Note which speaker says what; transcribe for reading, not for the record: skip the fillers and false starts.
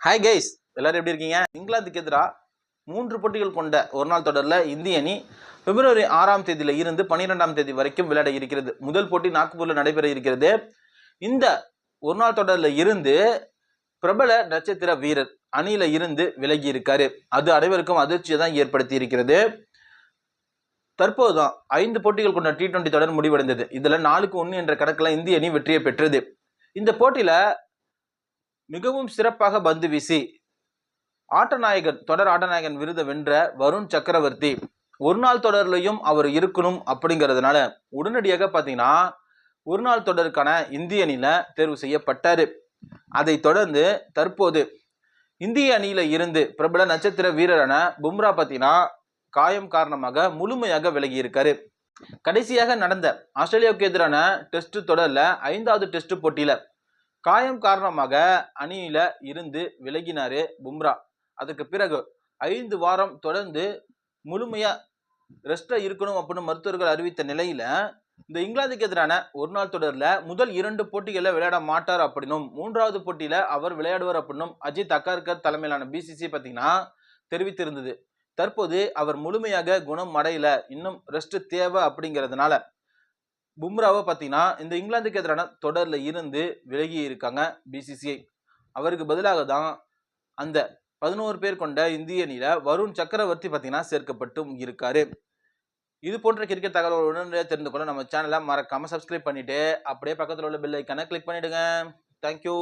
Speaker 1: Hi guys, எல்லாரும் எப்படி இருக்கீங்க? இங்கிலாந்துக்கு எதிராக 3 போட்டிகள் கொண்ட ஒரு நாள் தொடரில் இந்திய அணி பிப்ரவரி 6ஆம் தேதியில இருந்து 12ஆம் தேதி வரைக்கும் விளையாட இருக்கிறது. முதல் போட்டி நாக்பூரில் நடைபெற இருக்கிறது. இந்த ஒரு நாள் தொடரில் இருந்து பிரபல நட்சத்திர வீரர் அணியில இருந்து விலகி இருக்காரு. அது அனைவருக்கும் அதிர்ச்சியை தான் ஏற்படுத்தி இருக்கிறது. தற்போதுதான் 5 போட்டிகள் கொண்ட T20 தொடர் முடிவடைந்தது. இதுல 4-1 என்ற கணக்குல இந்திய அணி வெற்றியை பெற்றது. இந்த போட்டியில மிகவும் சிறப்பாக பந்து வீசி தொடர் ஆட்டநாயகன் விருதை வென்ற வருண் சக்கரவர்த்தி ஒரு நாள் தொடர்லையும் அவர் இருக்கணும் அப்படிங்கிறதுனால உடனடியாக பாத்தீங்கன்னா ஒரு நாள் தொடருக்கான இந்திய அணியில தேர்வு செய்யப்பட்டாரு. அதை தொடர்ந்து தற்போது இந்திய அணியில இருந்து பிரபல நட்சத்திர வீரரான பும்ரா பாத்தீங்கன்னா காயம் காரணமாக முழுமையாக விலகி இருக்காரு. கடைசியாக நடந்த ஆஸ்திரேலியாவுக்கு எதிரான டெஸ்ட் தொடர்ல 5வது டெஸ்ட் போட்டியில காயம் காரணமாக அணியில இருந்து விலகினாரு பும்ரா. அதுக்கு பிறகு 5 வாரம் தொடர்ந்து முழுமையா ரெஸ்ட்ல இருக்கணும் அப்படின்னு மருத்துவர்கள் அறிவித்த நிலையில இந்த இங்கிலாந்துக்கு எதிரான ஒரு நாள் தொடர்ல முதல் 2 போட்டிகளை விளையாட மாட்டார் அப்படின்னும் 3வது போட்டியில அவர் விளையாடுவார் அப்படின்னும் அஜித் அக்கார்கர் தலைமையிலான பிசிசி பாத்தீங்கன்னா தெரிவித்திருந்தது. தற்போது அவர் முழுமையாக குணம் அடையல, இன்னும் ரெஸ்ட் தேவை அப்படிங்கிறதுனால பும்ராவை பார்த்தீங்கன்னா இந்த இங்கிலாந்துக்கு எதிரான தொடர்ல இருந்து விலகி இருக்காங்க பிசிசிஐ. அவருக்கு பதிலாக தான் அந்த 11 பேர் கொண்ட இந்திய அணியில வருண் சக்கரவர்த்தி பார்த்தீங்கன்னா சேர்க்கப்பட்டும் இருக்காரு. இது போன்ற கிரிக்கெட் தகவல்கள் உடனடியாக தெரிந்து கொள்ள நம்ம சேனலை மறக்காம சப்ஸ்கிரைப் பண்ணிட்டு அப்படியே பக்கத்தில் உள்ள பெல் ஐக்கானை கிளிக் பண்ணிடுங்க. தேங்க்யூ.